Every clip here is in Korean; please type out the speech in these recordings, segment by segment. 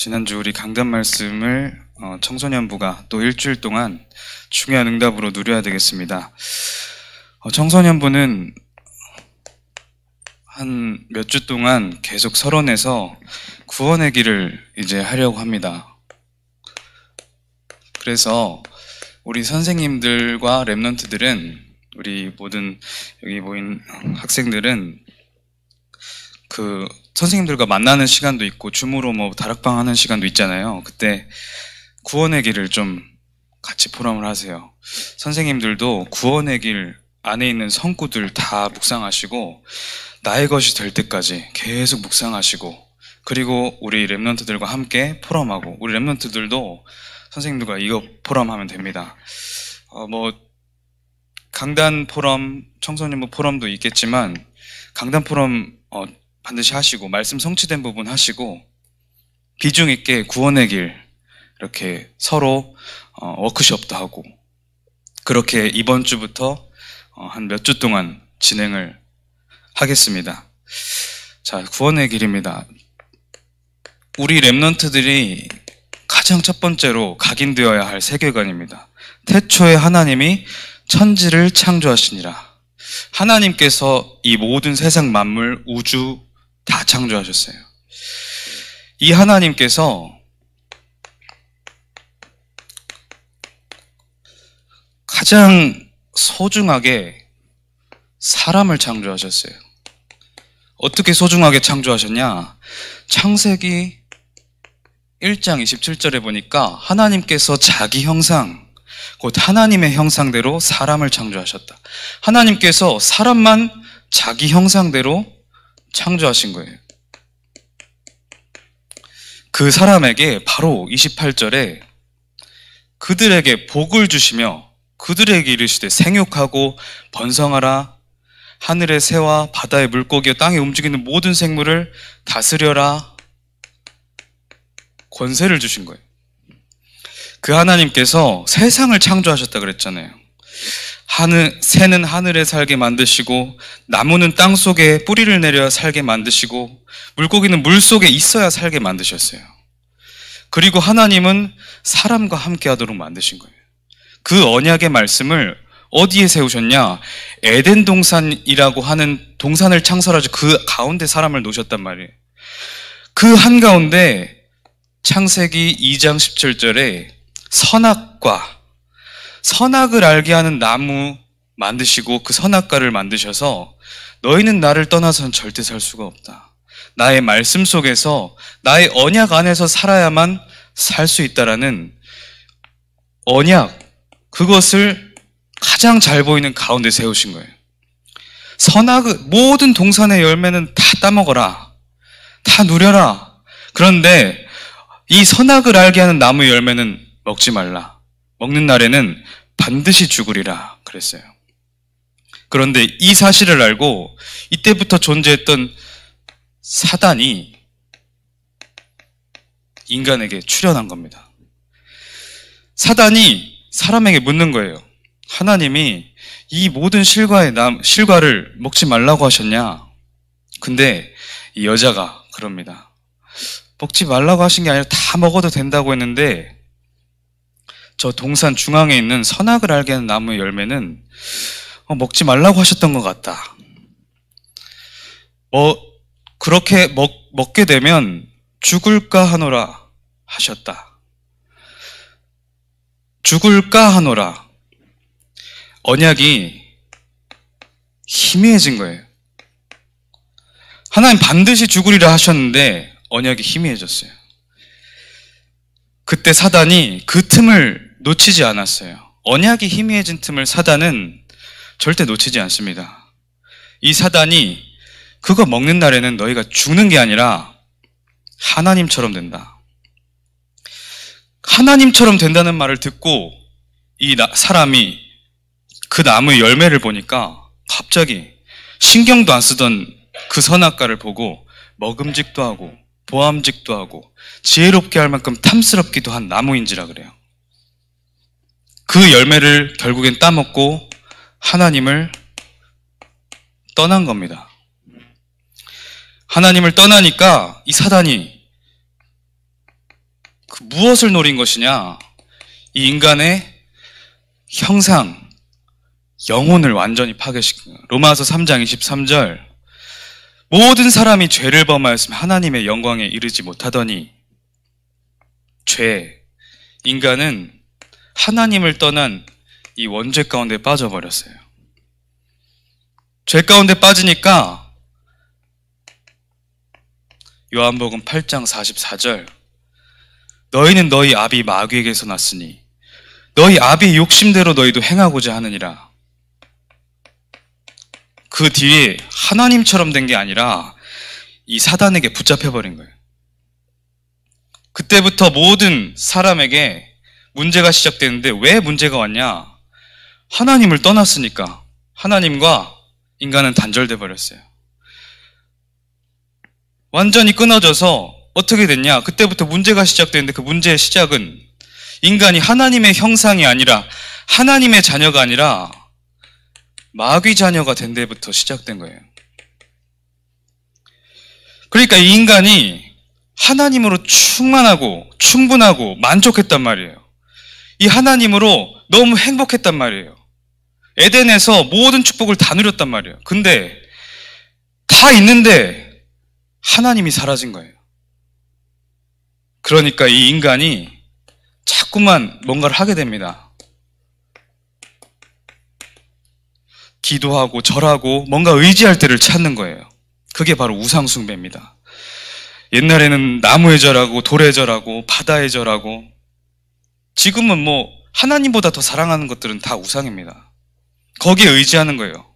지난주 우리 강단 말씀을 청소년부가 또 일주일 동안 중요한 응답으로 누려야 되겠습니다. 청소년부는 한 몇 주 동안 계속 서론에서 구원의 길을 이제 하려고 합니다. 그래서 우리 선생님들과 랩런트들은, 우리 모든 여기 모인 학생들은 선생님들과 만나는 시간도 있고 줌으로 다락방 하는 시간도 있잖아요. 그때 구원의 길을 좀 같이 포럼을 하세요. 선생님들도 구원의 길 안에 있는 성구들 다 묵상하시고 나의 것이 될 때까지 계속 묵상하시고, 그리고 우리 랩런트들과 함께 포럼하고, 우리 랩런트들도 선생님들과 이거 포럼하면 됩니다. 강단 포럼, 청소년부 포럼도 있겠지만 강단 포럼 반드시 하시고, 말씀 성취된 부분 하시고, 비중 있게 구원의 길 이렇게 서로 워크숍도 하고, 그렇게 이번 주부터 한 몇 주 동안 진행을 하겠습니다. 자, 구원의 길입니다. 우리 랩런트들이 가장 첫 번째로 각인되어야 할 세계관입니다. 태초에 하나님이 천지를 창조하시니라. 하나님께서 이 모든 세상 만물, 우주 다 창조하셨어요. 이 하나님께서 가장 소중하게 사람을 창조하셨어요. 어떻게 소중하게 창조하셨냐? 창세기 1장 27절에 보니까 하나님께서 자기 형상, 곧 하나님의 형상대로 사람을 창조하셨다. 하나님께서 사람만 자기 형상대로 창조하신 거예요. 그 사람에게 바로 28절에 그들에게 복을 주시며 그들에게 이르시되 생육하고 번성하라, 하늘의 새와 바다의 물고기와 땅에 움직이는 모든 생물을 다스려라, 권세를 주신 거예요. 그 하나님께서 세상을 창조하셨다 그랬잖아요. 새는 하늘에 살게 만드시고, 나무는 땅 속에 뿌리를 내려 살게 만드시고, 물고기는 물 속에 있어야 살게 만드셨어요. 그리고 하나님은 사람과 함께 하도록 만드신 거예요. 그 언약의 말씀을 어디에 세우셨냐? 에덴 동산이라고 하는 동산을 창설하셔 그 가운데 사람을 놓으셨단 말이에요. 그 한가운데 창세기 2장 17절에 선악을 알게 하는 나무 만드시고, 그 선악과를 만드셔서 너희는 나를 떠나서는 절대 살 수가 없다. 나의 말씀 속에서, 나의 언약 안에서 살아야만 살 수 있다라는 언약, 그것을 가장 잘 보이는 가운데 세우신 거예요. 모든 동산의 열매는 다 따먹어라, 다 누려라. 그런데 이 선악을 알게 하는 나무 열매는 먹지 말라. 먹는 날에는 반드시 죽으리라 그랬어요. 그런데 이 사실을 알고 이때부터 존재했던 사단이 인간에게 출현한 겁니다. 사단이 사람에게 묻는 거예요. 하나님이 이 모든 실과를 먹지 말라고 하셨냐? 근데 이 여자가 그럽니다. 먹지 말라고 하신 게 아니라 다 먹어도 된다고 했는데, 저 동산 중앙에 있는 선악을 알게 하는 나무의 열매는 먹지 말라고 하셨던 것 같다. 그렇게 먹게 되면 죽을까 하노라 하셨다. 죽을까 하노라. 언약이 희미해진 거예요. 하나님 반드시 죽으리라 하셨는데 언약이 희미해졌어요. 그때 사단이 그 틈을 놓치지 않았어요. 언약이 희미해진 틈을 사단은 절대 놓치지 않습니다. 이 사단이 그거 먹는 날에는 너희가 죽는 게 아니라 하나님처럼 된다. 하나님처럼 된다는 말을 듣고 이 사람이 그 나무의 열매를 보니까 갑자기 신경도 안 쓰던 그 선악과를 보고 먹음직도 하고 보암직도 하고 지혜롭게 할 만큼 탐스럽기도 한 나무인지라 그래요. 그 열매를 결국엔 따먹고 하나님을 떠난 겁니다. 하나님을 떠나니까 이 사단이 그 무엇을 노린 것이냐? 이 인간의 형상, 영혼을 완전히 파괴시킨 거예요. 로마서 3장 23절 모든 사람이 죄를 범하였으면 하나님의 영광에 이르지 못하더니 죄, 인간은 하나님을 떠난 이 원죄 가운데 빠져버렸어요. 죄 가운데 빠지니까 요한복음 8장 44절 너희는 너희 아비 마귀에게서 났으니 너희 아비의 욕심대로 너희도 행하고자 하느니라. 그 뒤에 하나님처럼 된 게 아니라 이 사단에게 붙잡혀버린 거예요. 그때부터 모든 사람에게 문제가 시작되는데 왜 문제가 왔냐? 하나님을 떠났으니까. 하나님과 인간은 단절돼 버렸어요. 완전히 끊어져서 어떻게 됐냐? 그때부터 문제가 시작되는데 그 문제의 시작은 인간이 하나님의 형상이 아니라 하나님의 자녀가 아니라 마귀 자녀가 된 데부터 시작된 거예요. 그러니까 이 인간이 하나님으로 충만하고 충분하고 만족했단 말이에요. 이 하나님으로 너무 행복했단 말이에요. 에덴에서 모든 축복을 다 누렸단 말이에요. 근데 다 있는데 하나님이 사라진 거예요. 그러니까 이 인간이 자꾸만 뭔가를 하게 됩니다. 기도하고 절하고 뭔가 의지할 때를 찾는 거예요. 그게 바로 우상숭배입니다. 옛날에는 나무에 절하고 돌에 절하고 바다에 절하고 지금은 뭐 하나님보다 더 사랑하는 것들은 다 우상입니다. 거기에 의지하는 거예요.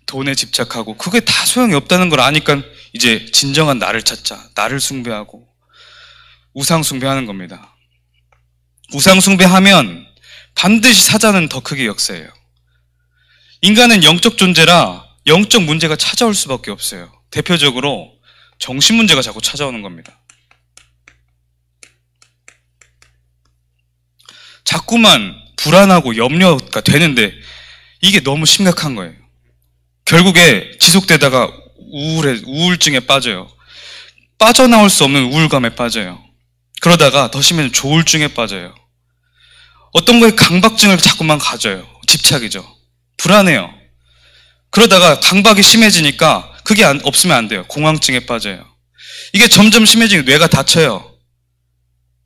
돈에 집착하고 그게 다 소용이 없다는 걸 아니까 이제 진정한 나를 찾자. 나를 숭배하고 우상 숭배하는 겁니다. 우상 숭배하면 반드시 사자는 더 크게 역사해요. 인간은 영적 존재라 영적 문제가 찾아올 수밖에 없어요. 대표적으로 정신 문제가 자꾸 찾아오는 겁니다. 자꾸만 불안하고 염려가 되는데 이게 너무 심각한 거예요. 결국에 지속되다가 우울증에 빠져요. 빠져나올 수 없는 우울감에 빠져요. 그러다가 더 심해진 조울증에 빠져요. 어떤 거에 강박증을 자꾸만 가져요. 집착이죠. 불안해요. 그러다가 강박이 심해지니까 그게 없으면 안 돼요. 공황증에 빠져요. 이게 점점 심해지니 뇌가 다쳐요.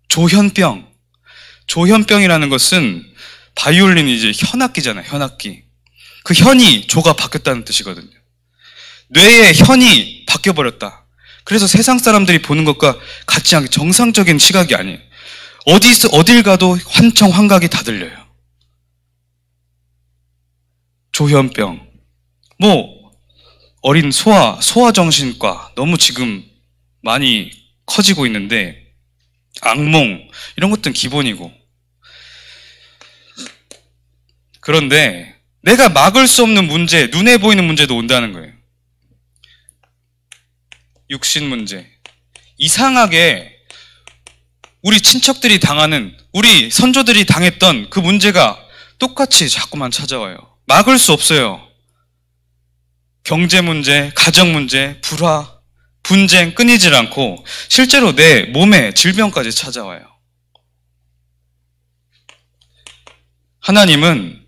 조현병. 조현병이라는 것은 바이올린이 이제 현악기잖아요. 현악기. 그 현이 조가 바뀌었다는 뜻이거든요. 뇌의 현이 바뀌어버렸다. 그래서 세상 사람들이 보는 것과 같지 않게 정상적인 시각이 아니에요. 어딜 가도 환청, 환각이 다 들려요. 조현병. 어린 소아정신과 너무 지금 많이 커지고 있는데 악몽 이런 것들은 기본이고 그런데 내가 막을 수 없는 문제, 눈에 보이는 문제도 온다는 거예요. 육신 문제. 이상하게 우리 친척들이 당하는, 우리 선조들이 당했던 그 문제가 똑같이 자꾸만 찾아와요. 막을 수 없어요. 경제 문제, 가정 문제, 불화, 분쟁 끊이질 않고 실제로 내 몸에 질병까지 찾아와요. 하나님은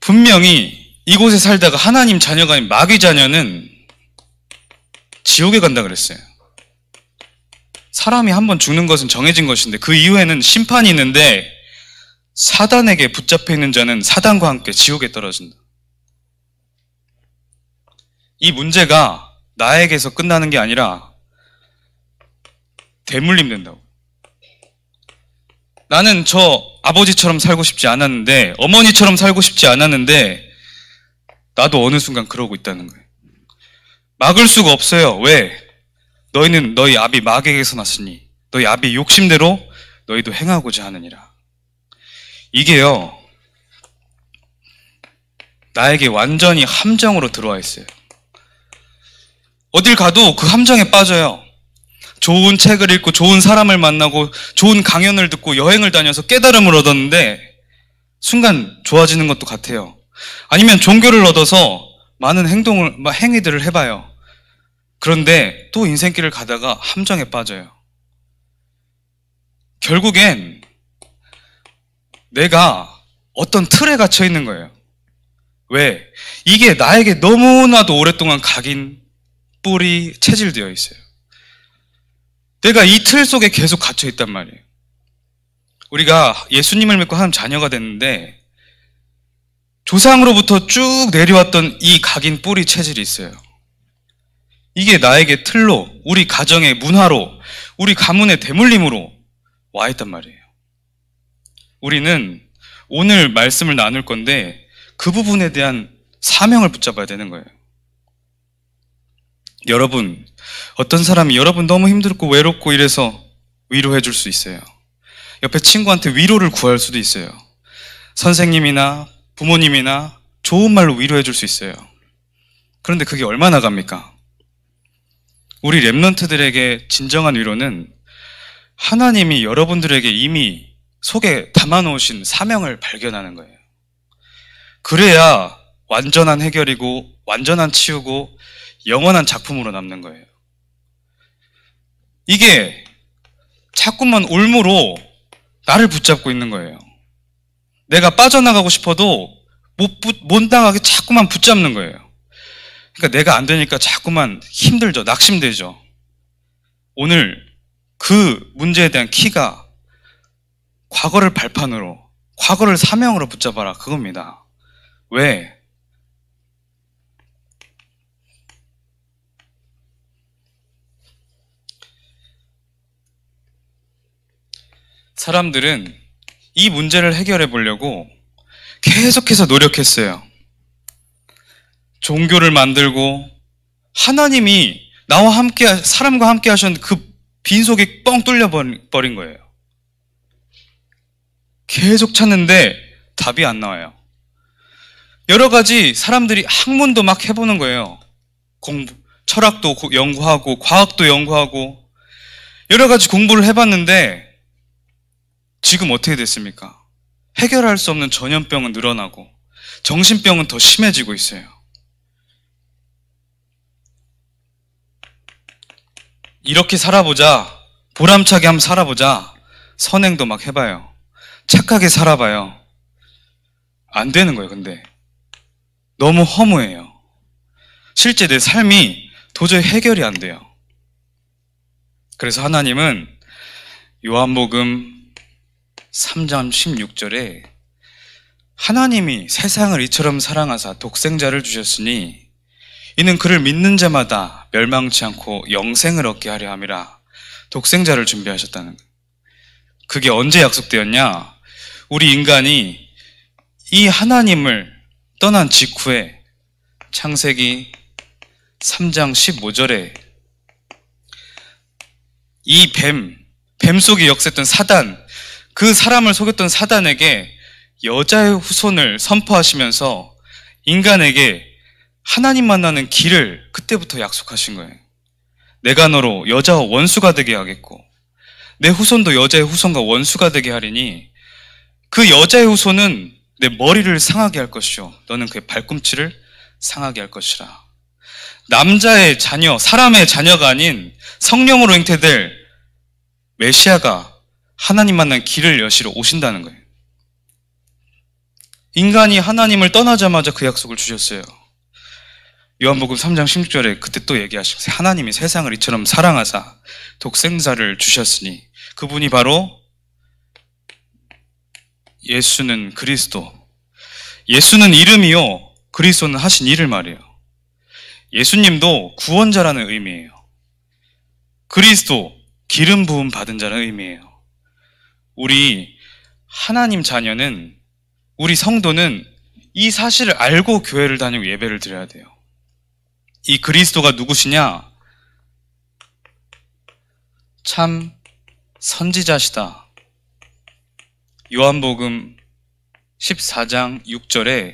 분명히 이곳에 살다가 하나님 자녀가 아닌 마귀 자녀는 지옥에 간다 그랬어요. 사람이 한번 죽는 것은 정해진 것인데 그 이후에는 심판이 있는데 사단에게 붙잡혀 있는 자는 사단과 함께 지옥에 떨어진다. 이 문제가 나에게서 끝나는 게 아니라 대물림 된다고. 나는 저 아버지처럼 살고 싶지 않았는데, 어머니처럼 살고 싶지 않았는데 나도 어느 순간 그러고 있다는 거예요. 막을 수가 없어요. 왜? 너희는 너희 아비 마귀에게서 났으니 너희 아비 욕심대로 너희도 행하고자 하느니라. 이게요, 나에게 완전히 함정으로 들어와 있어요. 어딜 가도 그 함정에 빠져요. 좋은 책을 읽고 좋은 사람을 만나고 좋은 강연을 듣고 여행을 다녀서 깨달음을 얻었는데 순간 좋아지는 것도 같아요. 아니면 종교를 얻어서 많은 행위들을 해봐요. 그런데 또 인생길을 가다가 함정에 빠져요. 결국엔 내가 어떤 틀에 갇혀 있는 거예요. 왜? 이게 나에게 너무나도 오랫동안 각인 뿌리 체질되어 있어요. 내가 이 틀 속에 계속 갇혀 있단 말이에요. 우리가 예수님을 믿고 하나님 자녀가 됐는데 조상으로부터 쭉 내려왔던 이 각인 뿌리 체질이 있어요. 이게 나에게 틀로, 우리 가정의 문화로, 우리 가문의 대물림으로 와 있단 말이에요. 우리는 오늘 말씀을 나눌 건데 그 부분에 대한 사명을 붙잡아야 되는 거예요. 여러분, 어떤 사람이 여러분 너무 힘들고 외롭고 이래서 위로해 줄 수 있어요. 옆에 친구한테 위로를 구할 수도 있어요. 선생님이나 부모님이나 좋은 말로 위로해 줄 수 있어요. 그런데 그게 얼마나 갑니까? 우리 랩런트들에게 진정한 위로는 하나님이 여러분들에게 이미 속에 담아놓으신 사명을 발견하는 거예요. 그래야 완전한 해결이고 완전한 치유고 영원한 작품으로 남는 거예요. 이게 자꾸만 올무로 나를 붙잡고 있는 거예요. 내가 빠져나가고 싶어도 못 나가게 자꾸만 붙잡는 거예요. 그러니까 내가 안 되니까 자꾸만 힘들죠. 낙심되죠. 오늘 그 문제에 대한 키가 과거를 발판으로, 과거를 사명으로 붙잡아라, 그겁니다. 왜? 사람들은 이 문제를 해결해 보려고 계속해서 노력했어요. 종교를 만들고 하나님이 나와 함께, 사람과 함께 하셨는데 그 빈속이 뻥 뚫려 버린 거예요. 계속 찾는데 답이 안 나와요. 여러 가지 사람들이 학문도 막 해보는 거예요. 철학도 연구하고 과학도 연구하고 여러 가지 공부를 해봤는데 지금 어떻게 됐습니까? 해결할 수 없는 전염병은 늘어나고 정신병은 더 심해지고 있어요. 이렇게 살아보자, 보람차게 한번 살아보자, 선행도 막 해봐요. 착하게 살아봐요. 안 되는 거예요. 근데 너무 허무해요. 실제 내 삶이 도저히 해결이 안 돼요. 그래서 하나님은 요한복음 3장 16절에 하나님이 세상을 이처럼 사랑하사 독생자를 주셨으니 이는 그를 믿는 자마다 멸망치 않고 영생을 얻게 하려 함이라, 독생자를 준비하셨다는 거예요. 그게 언제 약속되었냐? 우리 인간이 이 하나님을 떠난 직후에 창세기 3장 15절에 이 뱀 속에 역사했던 사단, 그 사람을 속였던 사단에게 여자의 후손을 선포하시면서 인간에게 하나님 만나는 길을 그때부터 약속하신 거예요. 내가 너로 여자와 원수가 되게 하겠고 내 후손도 여자의 후손과 원수가 되게 하리니 그 여자의 후손은 내 머리를 상하게 할 것이요 너는 그의 발꿈치를 상하게 할 것이라. 남자의 자녀, 사람의 자녀가 아닌 성령으로 잉태될 메시아가 하나님 만난 길을 여시러 오신다는 거예요. 인간이 하나님을 떠나자마자 그 약속을 주셨어요. 요한복음 3장 16절에 그때 또 얘기하시면서 하나님이 세상을 이처럼 사랑하사 독생자를 주셨으니 그분이 바로 예수는 그리스도. 예수는 이름이요 그리스도는 하신 일을 말이에요. 예수님도 구원자라는 의미예요. 그리스도 기름 부음 받은 자라는 의미예요. 우리 하나님 자녀는, 우리 성도는 이 사실을 알고 교회를 다니고 예배를 드려야 돼요. 이 그리스도가 누구시냐? 참 선지자시다. 요한복음 14장 6절에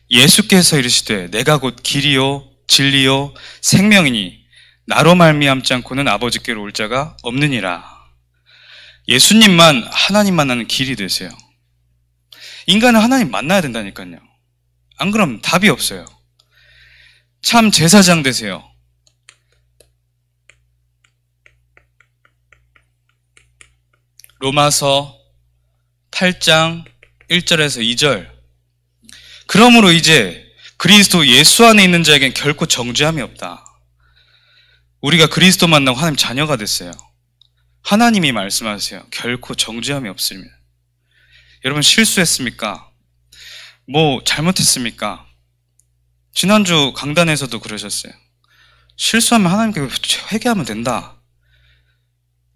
예수께서 이르시되 내가 곧 길이요 진리요 생명이니 나로 말미암지 않고는 아버지께로 올 자가 없느니라. 예수님만 하나님 만나는 길이 되세요. 인간은 하나님 만나야 된다니까요. 안 그러면 답이 없어요. 참 제사장 되세요. 로마서 8장 1절에서 2절. 그러므로 이제 그리스도 예수 안에 있는 자에겐 결코 정죄함이 없다. 우리가 그리스도 만나고 하나님 자녀가 됐어요. 하나님이 말씀하세요. 결코 정죄함이 없습니다. 여러분 실수했습니까? 뭐 잘못했습니까? 지난주 강단에서도 그러셨어요. 실수하면 하나님께 회개하면 된다.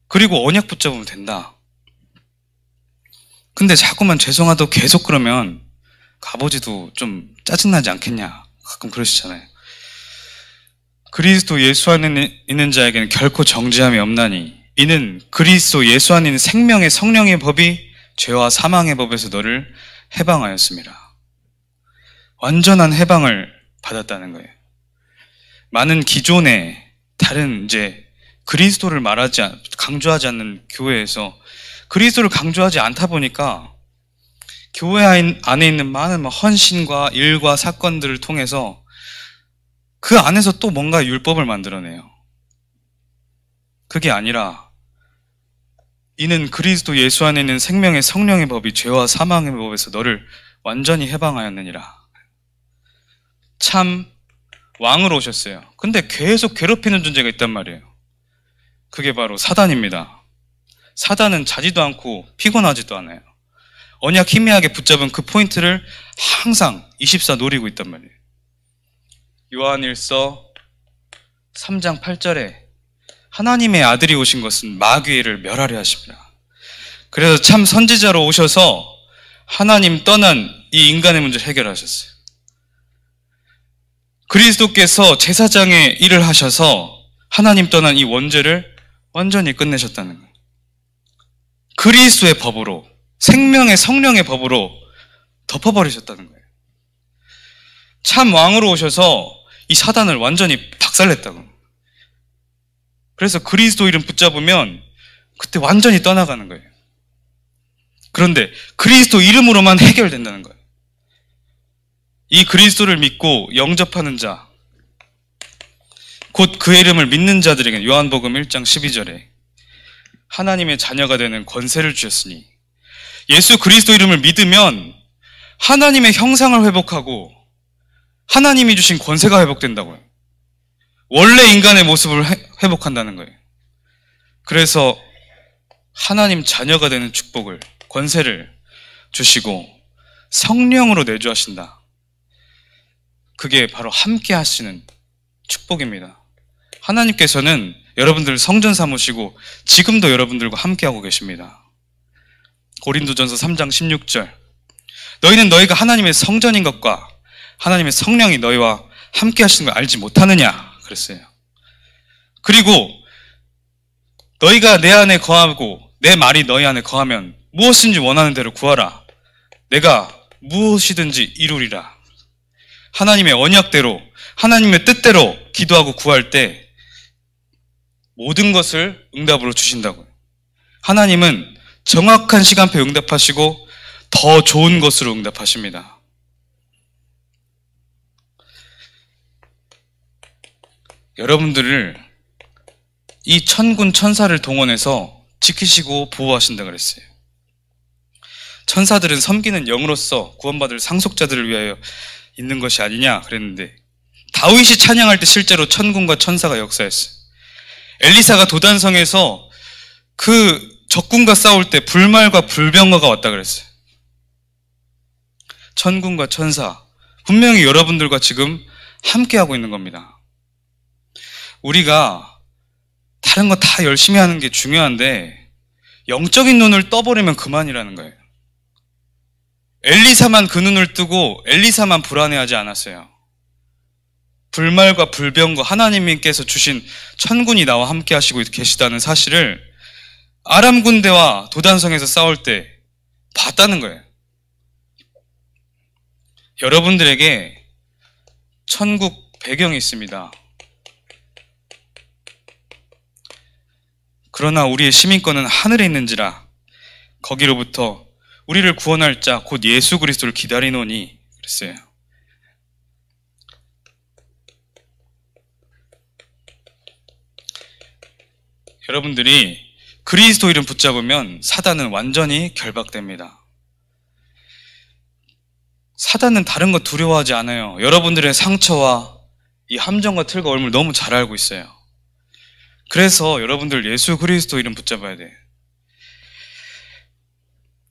그리고 언약 붙잡으면 된다. 근데 자꾸만 죄송하다고 계속 그러면 그 아버지도 좀 짜증나지 않겠냐. 가끔 그러시잖아요. 그리스도 예수 안에 있는 자에게는 결코 정죄함이 없나니 이는 그리스도 예수 안에 있는 생명의 성령의 법이 죄와 사망의 법에서 너를 해방하였습니다. 완전한 해방을 받았다는 거예요. 많은 기존의 다른 그리스도를 강조하지 않는 교회에서 그리스도를 강조하지 않다 보니까 교회 안에 있는 많은 헌신과 일과 사건들을 통해서 그 안에서 또 뭔가 율법을 만들어내요. 그게 아니라 이는 그리스도 예수 안에 있는 생명의 성령의 법이 죄와 사망의 법에서 너를 완전히 해방하였느니라. 참 왕으로 오셨어요. 근데 계속 괴롭히는 존재가 있단 말이에요. 그게 바로 사단입니다. 사단은 자지도 않고 피곤하지도 않아요. 언약 희미하게 붙잡은 그 포인트를 항상 24 노리고 있단 말이에요. 요한일서 3장 8절에 하나님의 아들이 오신 것은 마귀를 멸하려 하십니다. 그래서 참 선지자로 오셔서 하나님 떠난 이 인간의 문제를 해결하셨어요. 그리스도께서 제사장의 일을 하셔서 하나님 떠난 이 원죄를 완전히 끝내셨다는 거예요. 그리스도의 법으로, 생명의 성령의 법으로 덮어버리셨다는 거예요. 참 왕으로 오셔서 이 사단을 완전히 박살냈다고. 그래서 그리스도 이름 붙잡으면 그때 완전히 떠나가는 거예요. 그런데 그리스도 이름으로만 해결된다는 거예요. 이 그리스도를 믿고 영접하는 자, 곧 그의 이름을 믿는 자들에게는 요한복음 1장 12절에 하나님의 자녀가 되는 권세를 주셨으니 예수 그리스도 이름을 믿으면 하나님의 형상을 회복하고 하나님이 주신 권세가 회복된다고요. 원래 인간의 모습을 회복한다는 거예요. 그래서 하나님 자녀가 되는 축복을, 권세를 주시고 성령으로 내주하신다. 그게 바로 함께 하시는 축복입니다. 하나님께서는 여러분들을 성전 삼으시고 지금도 여러분들과 함께하고 계십니다. 고린도전서 3장 16절 너희는 너희가 하나님의 성전인 것과 하나님의 성령이 너희와 함께 하시는 걸 알지 못하느냐 그랬어요. 그리고 너희가 내 안에 거하고 내 말이 너희 안에 거하면 무엇인지 원하는 대로 구하라. 내가 무엇이든지 이루리라. 하나님의 언약대로 하나님의 뜻대로 기도하고 구할 때 모든 것을 응답으로 주신다고요. 하나님은 정확한 시간표에 응답하시고 더 좋은 것으로 응답하십니다. 여러분들을 이 천군 천사를 동원해서 지키시고 보호하신다 그랬어요. 천사들은 섬기는 영으로서 구원받을 상속자들을 위하여 있는 것이 아니냐 그랬는데 다윗이 찬양할 때 실제로 천군과 천사가 역사했어요. 엘리사가 도단성에서 그 적군과 싸울 때 불말과 불병거가 왔다 그랬어요. 천군과 천사, 분명히 여러분들과 지금 함께하고 있는 겁니다. 우리가 다른 거 다 열심히 하는 게 중요한데 영적인 눈을 떠버리면 그만이라는 거예요. 엘리사만 그 눈을 뜨고 엘리사만 불안해하지 않았어요. 불말과 불병과 하나님께서 주신 천군이 나와 함께 하시고 계시다는 사실을 아람 군대와 도단성에서 싸울 때 봤다는 거예요. 여러분들에게 천국 배경이 있습니다. 그러나 우리의 시민권은 하늘에 있는지라 거기로부터 우리를 구원할 자 곧 예수 그리스도를 기다리노니 그랬어요. 여러분들이 그리스도 이름 붙잡으면 사단은 완전히 결박됩니다. 사단은 다른 거 두려워하지 않아요. 여러분들의 상처와 이 함정과 틀과 얼음을 너무 잘 알고 있어요. 그래서 여러분들 예수 그리스도 이름 붙잡아야 돼.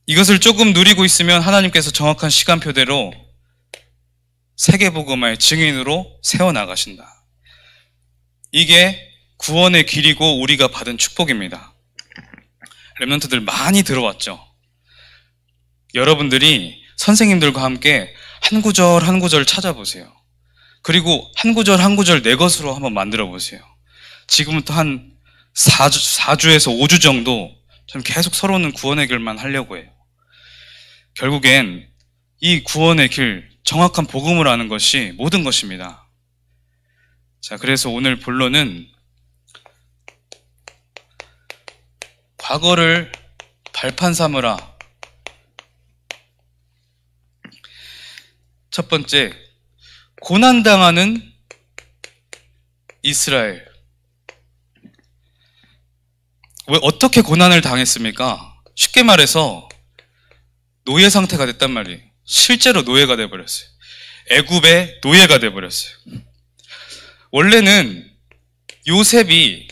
이것을 조금 누리고 있으면 하나님께서 정확한 시간표대로 세계복음화의 증인으로 세워나가신다. 이게 구원의 길이고 우리가 받은 축복입니다. 렘넌트들 많이 들어왔죠. 여러분들이 선생님들과 함께 한 구절 한 구절 찾아보세요. 그리고 한 구절 한 구절 내 것으로 한번 만들어 보세요. 지금부터 한 4주에서 5주 정도 전 계속 서로는 구원의 길만 하려고 해요. 결국엔 이 구원의 길, 정확한 복음을 아는 것이 모든 것입니다. 자, 그래서 오늘 본론은 과거를 발판 삼으라. 첫 번째, 고난당하는 이스라엘. 왜 어떻게 고난을 당했습니까? 쉽게 말해서 노예 상태가 됐단 말이에요. 실제로 노예가 돼버렸어요. 애굽의 노예가 돼버렸어요. 원래는 요셉이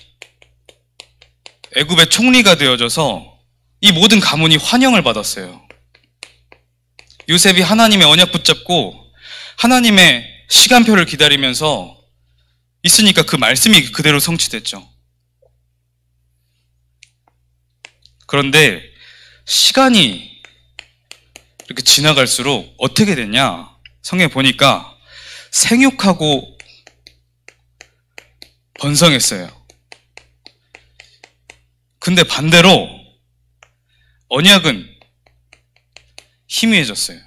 애굽의 총리가 되어져서 이 모든 가문이 환영을 받았어요. 요셉이 하나님의 언약 붙잡고 하나님의 시간표를 기다리면서 있으니까 그 말씀이 그대로 성취됐죠. 그런데 시간이 이렇게 지나갈수록 어떻게 됐냐? 성경에 보니까 생육하고 번성했어요. 근데 반대로 언약은 희미해졌어요.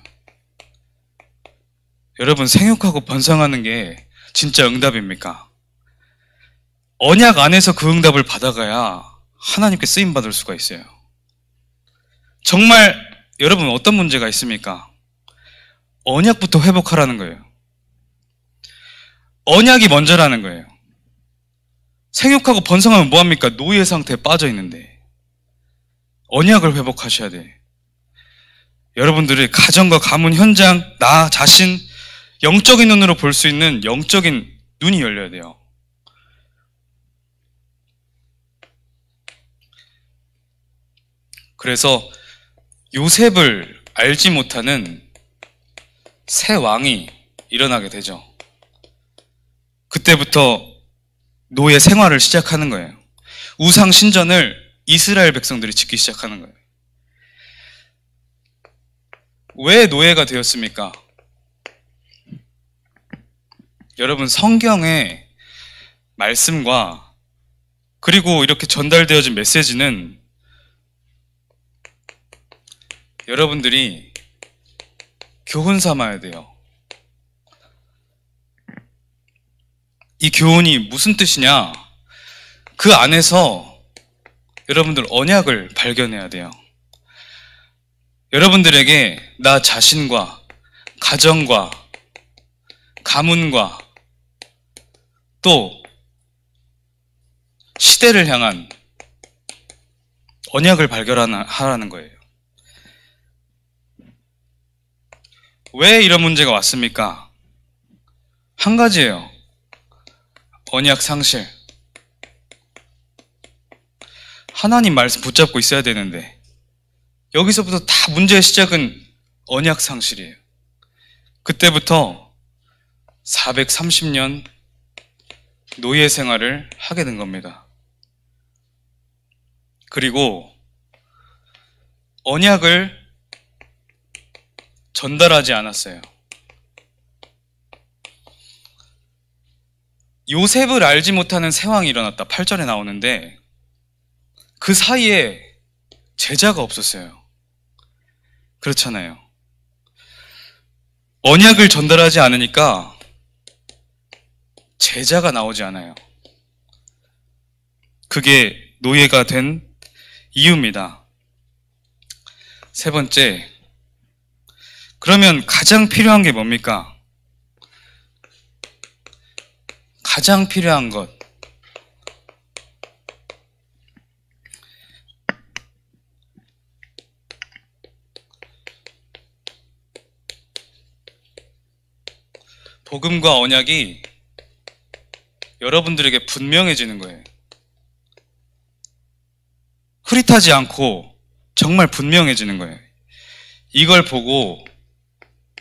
여러분, 생육하고 번성하는 게 진짜 응답입니까? 언약 안에서 그 응답을 받아가야 하나님께 쓰임받을 수가 있어요. 정말 여러분 어떤 문제가 있습니까? 언약부터 회복하라는 거예요. 언약이 먼저라는 거예요. 생육하고 번성하면 뭐합니까? 노예 상태에 빠져 있는데 언약을 회복하셔야 돼. 여러분들의 가정과 가문 현장, 나 자신 영적인 눈으로 볼 수 있는 영적인 눈이 열려야 돼요. 그래서 요셉을 알지 못하는 새 왕이 일어나게 되죠. 그때부터 노예 생활을 시작하는 거예요. 우상 신전을 이스라엘 백성들이 짓기 시작하는 거예요. 왜 노예가 되었습니까? 여러분, 성경의 말씀과 그리고 이렇게 전달되어진 메시지는 여러분들이 교훈 삼아야 돼요. 이 교훈이 무슨 뜻이냐? 그 안에서 여러분들 언약을 발견해야 돼요. 여러분들에게 나 자신과 가정과 가문과 또 시대를 향한 언약을 발견하라는 거예요. 왜 이런 문제가 왔습니까? 한 가지예요. 언약 상실. 하나님 말씀 붙잡고 있어야 되는데 여기서부터 다 문제의 시작은 언약 상실이에요. 그때부터 430년 노예 생활을 하게 된 겁니다. 그리고 언약을 전달하지 않았어요. 요셉을 알지 못하는 새왕이 일어났다. 8절에 나오는데 그 사이에 제자가 없었어요. 그렇잖아요. 언약을 전달하지 않으니까 제자가 나오지 않아요. 그게 노예가 된 이유입니다. 세 번째, 그러면 가장 필요한 게 뭡니까? 가장 필요한 것. 복음과 언약이 여러분들에게 분명해지는 거예요. 흐릿하지 않고 정말 분명해지는 거예요. 이걸 보고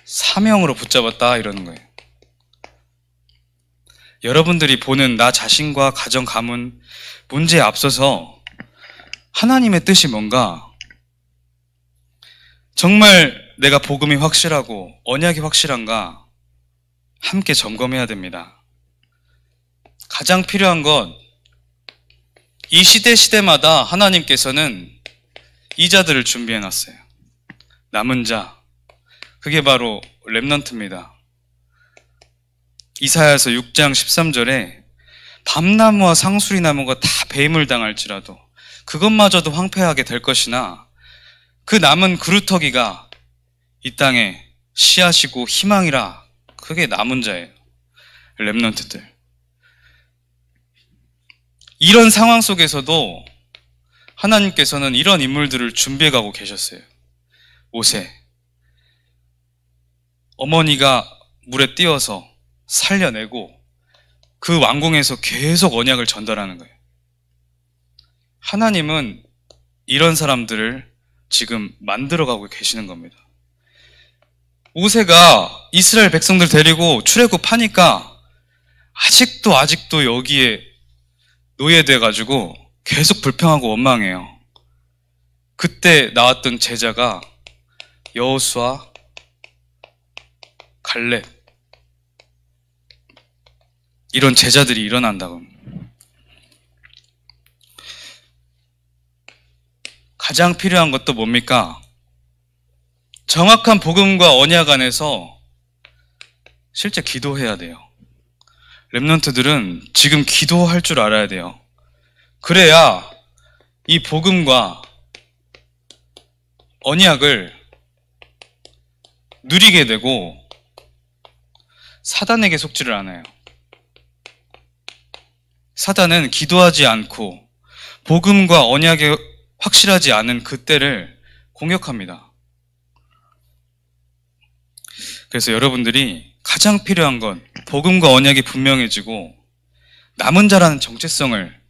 사명으로 붙잡았다 이러는 거예요. 여러분들이 보는 나 자신과 가정, 가문, 문제에 앞서서 하나님의 뜻이 뭔가, 정말 내가 복음이 확실하고 언약이 확실한가 함께 점검해야 됩니다. 가장 필요한 것, 이 시대마다 하나님께서는 이 자들을 준비해 놨어요. 남은 자, 그게 바로 렘넌트입니다. 이사야서 6장 13절에 밤나무와 상수리나무가 다 배임을 당할지라도 그것마저도 황폐하게 될 것이나 그 남은 그루터기가 이 땅에 씨앗이고 희망이라. 그게 남은 자예요. 렘넌트들. 이런 상황 속에서도 하나님께서는 이런 인물들을 준비해 가고 계셨어요. 모세. 어머니가 물에 띄어서 살려내고 그 왕궁에서 계속 언약을 전달하는 거예요. 하나님은 이런 사람들을 지금 만들어가고 계시는 겁니다. 모세가 이스라엘 백성들 데리고 출애굽하니까 아직도 여기에 노예돼가지고 계속 불평하고 원망해요. 그때 나왔던 제자가 여호수아, 갈렙, 이런 제자들이 일어난다고. 가장 필요한 것도 뭡니까? 정확한 복음과 언약 안에서 실제 기도해야 돼요. 렘넌트들은 지금 기도할 줄 알아야 돼요. 그래야 이 복음과 언약을 누리게 되고 사단에게 속지를 않아요. 사단은 기도하지 않고 복음과 언약에 확실하지 않은 그때를 공격합니다. 그래서 여러분들이 가장 필요한 건 복음과 언약이 분명해지고 남은 자라는 정체성을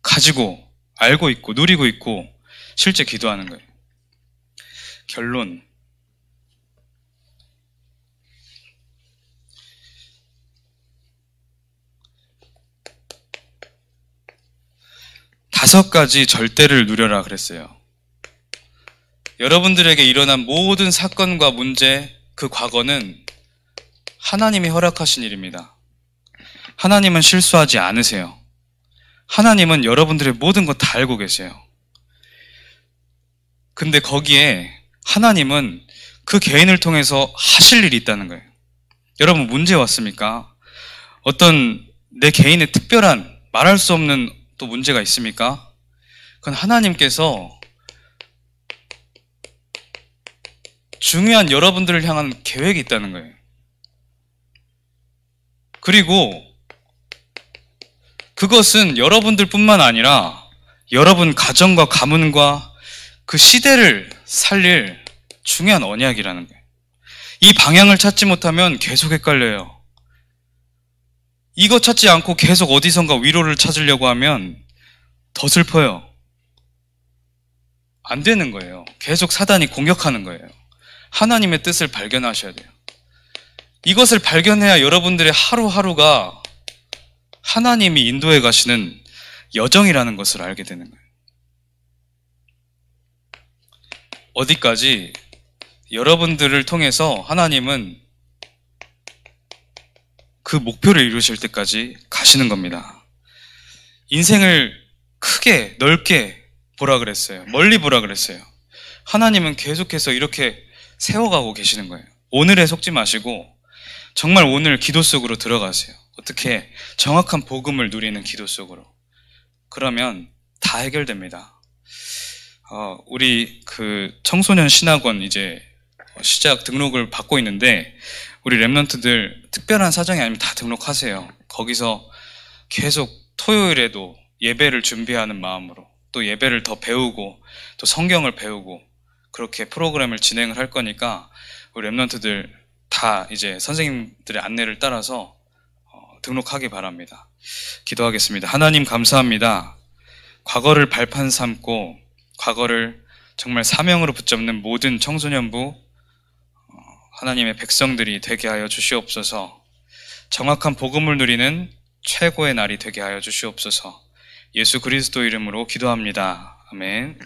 가지고 알고 있고 누리고 있고 실제 기도하는 거예요. 결론. 다섯 가지 절대를 누려라 그랬어요. 여러분들에게 일어난 모든 사건과 문제, 그 과거는 하나님이 허락하신 일입니다. 하나님은 실수하지 않으세요. 하나님은 여러분들의 모든 것 다 알고 계세요. 근데 거기에 하나님은 그 개인을 통해서 하실 일이 있다는 거예요. 여러분, 문제 왔습니까? 어떤 내 개인의 특별한 말할 수 없는 또 문제가 있습니까? 그건 하나님께서 중요한 여러분들을 향한 계획이 있다는 거예요. 그리고 그것은 여러분들뿐만 아니라 여러분 가정과 가문과 그 시대를 살릴 중요한 언약이라는 거예요. 이 방향을 찾지 못하면 계속 헷갈려요. 이거 찾지 않고 계속 어디선가 위로를 찾으려고 하면 더 슬퍼요. 안 되는 거예요. 계속 사단이 공격하는 거예요. 하나님의 뜻을 발견하셔야 돼요. 이것을 발견해야 여러분들의 하루하루가 하나님이 인도해 가시는 여정이라는 것을 알게 되는 거예요. 어디까지? 여러분들을 통해서 하나님은 그 목표를 이루실 때까지 가시는 겁니다. 인생을 크게 넓게 보라 그랬어요. 멀리 보라 그랬어요. 하나님은 계속해서 이렇게 세워가고 계시는 거예요. 오늘에 속지 마시고 정말 오늘 기도 속으로 들어가세요. 어떻게 정확한 복음을 누리는 기도 속으로. 그러면 다 해결됩니다. 우리 그 청소년 신학원 이제 시작 등록을 받고 있는데 우리 렘넌트들 특별한 사정이 아니면 다 등록하세요. 거기서 계속 토요일에도 예배를 준비하는 마음으로 또 예배를 더 배우고 또 성경을 배우고 그렇게 프로그램을 진행을 할 거니까 우리 렘넌트들 다 다 이제 선생님들의 안내를 따라서 등록하기 바랍니다. 기도하겠습니다. 하나님 감사합니다. 과거를 발판 삼고 과거를 정말 사명으로 붙잡는 모든 청소년부 하나님의 백성들이 되게 하여 주시옵소서. 정확한 복음을 누리는 최고의 날이 되게 하여 주시옵소서. 예수 그리스도 이름으로 기도합니다. 아멘.